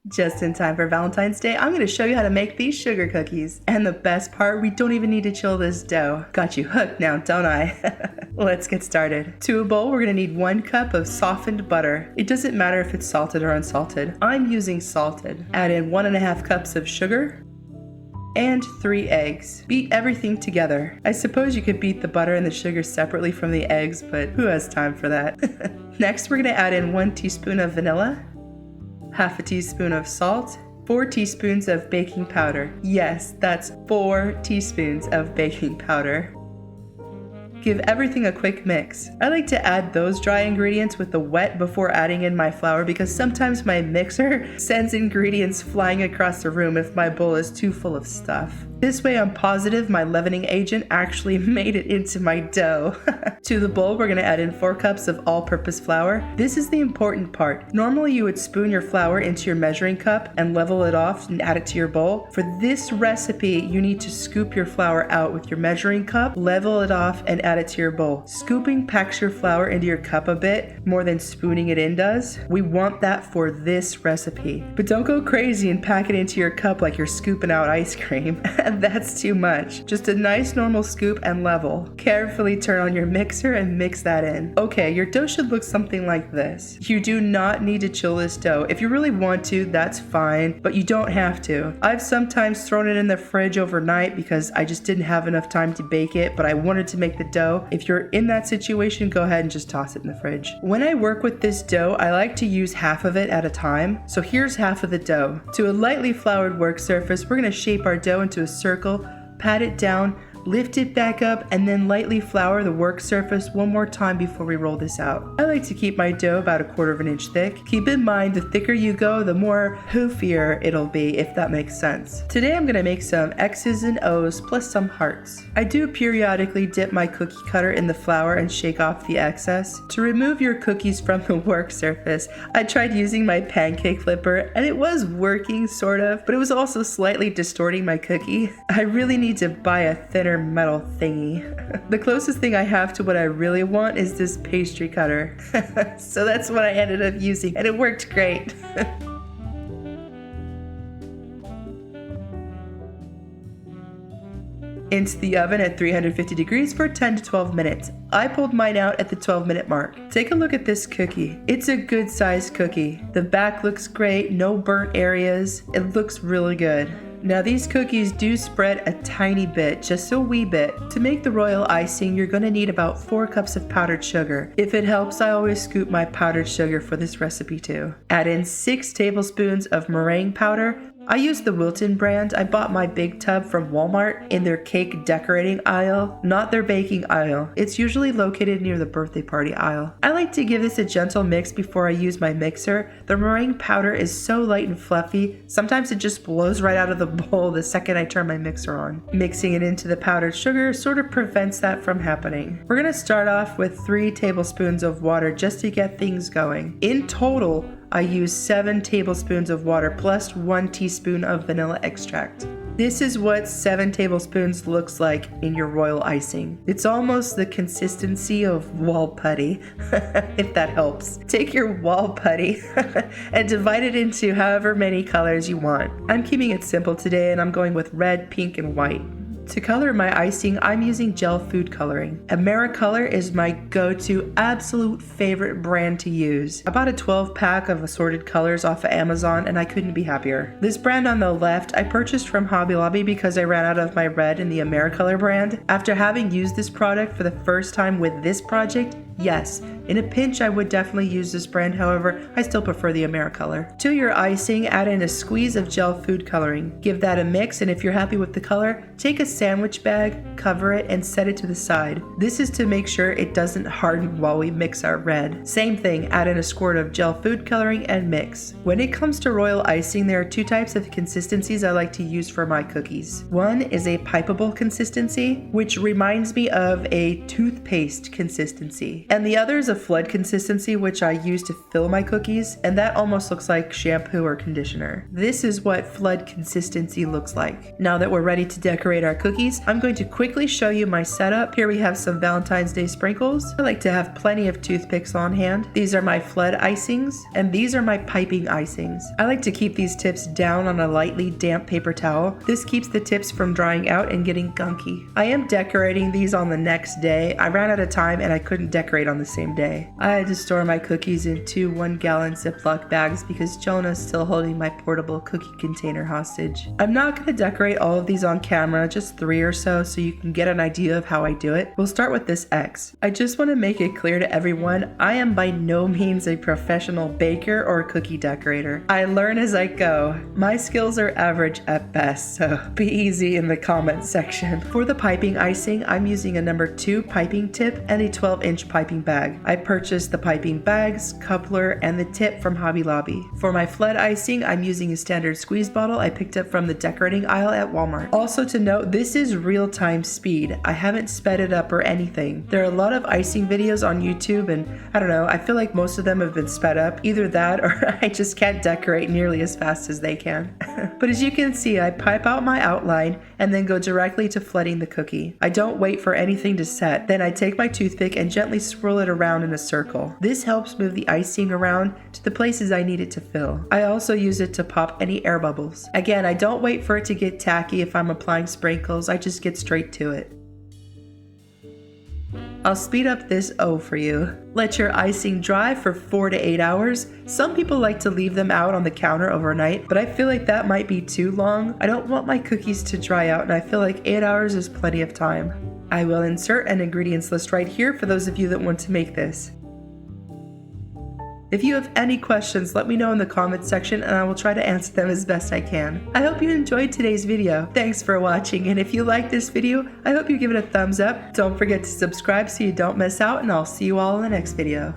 Just in time for Valentine's Day, I'm going to show you how to make these sugar cookies. And the best part, we don't even need to chill this dough. Got you hooked now, don't I? Let's get started. To a bowl, we're going to need 1 cup of softened butter. It doesn't matter if it's salted or unsalted. I'm using salted. Add in 1.5 cups of sugar and 3 eggs. Beat everything together. I suppose you could beat the butter and the sugar separately from the eggs, but who has time for that? Next, we're going to add in 1 teaspoon of vanilla, half a teaspoon of salt, 4 teaspoons of baking powder. Yes, that's 4 teaspoons of baking powder. Give everything a quick mix. I like to add those dry ingredients with the wet before adding in my flour because sometimes my mixer sends ingredients flying across the room if my bowl is too full of stuff. This way I'm positive my leavening agent actually made it into my dough. To the bowl, we're going to add in 4 cups of all-purpose flour. This is the important part. Normally you would spoon your flour into your measuring cup and level it off and add it to your bowl. For this recipe, you need to scoop your flour out with your measuring cup, level it off, and add it to your bowl. Scooping packs your flour into your cup a bit more than spooning it in does. We want that for this recipe. But don't go crazy and pack it into your cup like you're scooping out ice cream. That's too much. Just a nice normal scoop and level. Carefully turn on your mixer and mix that in. Okay, your dough should look something like this. You do not need to chill this dough. If you really want to, that's fine, but you don't have to. I've sometimes thrown it in the fridge overnight because I just didn't have enough time to bake it, but I wanted to make the dough. If you're in that situation, go ahead and just toss it in the fridge. When I work with this dough, I like to use half of it at a time. So here's half of the dough. To a lightly floured work surface, we're going to shape our dough into a circle, pat it down, lift it back up, and then lightly flour the work surface one more time before we roll this out. I like to keep my dough about 1/4 inch thick. Keep in mind, the thicker you go, the more hoofier it'll be, if that makes sense. Today I'm going to make some X's and O's plus some hearts. I do periodically dip my cookie cutter in the flour and shake off the excess. To remove your cookies from the work surface, I tried using my pancake flipper and it was working sort of, but it was also slightly distorting my cookie. I really need to buy a thinner metal thingy. The closest thing I have to what I really want is this pastry cutter. So that's what I ended up using and it worked great. Into the oven at 350 degrees for 10 to 12 minutes. I pulled mine out at the 12-minute mark. Take a look at this cookie. It's a good sized cookie. The back looks great, no burnt areas. It looks really good. Now these cookies do spread a tiny bit, just a wee bit. To make the royal icing, you're going to need about 4 cups of powdered sugar. If it helps, I always scoop my powdered sugar for this recipe too. Add in 6 tablespoons of meringue powder. I use the Wilton brand. I bought my big tub from Walmart in their cake decorating aisle, not their baking aisle. It's usually located near the birthday party aisle. I like to give this a gentle mix before I use my mixer. The meringue powder is so light and fluffy, sometimes it just blows right out of the bowl the second I turn my mixer on. Mixing it into the powdered sugar sort of prevents that from happening. We're going to start off with 3 tablespoons of water just to get things going. In total, I use 7 tablespoons of water plus 1 teaspoon of vanilla extract. This is what 7 tablespoons looks like in your royal icing. It's almost the consistency of wall putty, if that helps. Take your wall putty and divide it into however many colors you want. I'm keeping it simple today and I'm going with red, pink, and white. To color my icing, I'm using gel food coloring. AmeriColor is my go-to absolute favorite brand to use. I bought a 12-pack of assorted colors off of Amazon and I couldn't be happier. This brand on the left I purchased from Hobby Lobby because I ran out of my red in the AmeriColor brand. After having used this product for the first time with this project, yes, in a pinch I would definitely use this brand, however, I still prefer the AmeriColor. To your icing, add in a squeeze of gel food coloring. Give that a mix, and if you're happy with the color, take a sandwich bag, cover it, and set it to the side. This is to make sure it doesn't harden while we mix our red. Same thing, add in a squirt of gel food coloring and mix. When it comes to royal icing, there are 2 types of consistencies I like to use for my cookies. One is a pipeable consistency, which reminds me of a toothpaste consistency. and the other is a flood consistency, which I use to fill my cookies, and that almost looks like shampoo or conditioner. This is what flood consistency looks like. Now that we're ready to decorate our cookies, I'm going to quickly show you my setup. Here we have some Valentine's Day sprinkles. I like to have plenty of toothpicks on hand. These are my flood icings, and these are my piping icings. I like to keep these tips down on a lightly damp paper towel. This keeps the tips from drying out and getting gunky. I am decorating these on the next day. I ran out of time and I couldn't decorate on the same day. I had to store my cookies in 2 1-gallon Ziploc bags because Jonah's still holding my portable cookie container hostage. I'm not going to decorate all of these on camera, just 3 or so you can get an idea of how I do it. We'll start with this X. I just want to make it clear to everyone, I am by no means a professional baker or cookie decorator. I learn as I go. My skills are average at best, so be easy in the comments section. For the piping icing, I'm using a number 2 piping tip and a 12-inch piping bag. I purchased the piping bags, coupler, and the tip from Hobby Lobby. For my flood icing, I'm using a standard squeeze bottle I picked up from the decorating aisle at Walmart. Also to note, this is real-time speed. I haven't sped it up or anything. There are a lot of icing videos on YouTube, and I don't know, I feel like most of them have been sped up. Either that or I just can't decorate nearly as fast as they can. But as you can see, I pipe out my outline and then go directly to flooding the cookie. I don't wait for anything to set. Then I take my toothpick and gently swirl it around in a circle. This helps move the icing around to the places I need it to fill. I also use it to pop any air bubbles. Again, I don't wait for it to get tacky if I'm applying sprinkles. I just get straight to it. I'll speed up this O for you. Let your icing dry for 4 to 8 hours. Some people like to leave them out on the counter overnight, but I feel like that might be too long. I don't want my cookies to dry out, and I feel like 8 hours is plenty of time. I will insert an ingredients list right here for those of you that want to make this. If you have any questions, let me know in the comments section and I will try to answer them as best I can. I hope you enjoyed today's video. Thanks for watching, and if you like this video, I hope you give it a thumbs up. Don't forget to subscribe so you don't miss out, and I'll see you all in the next video.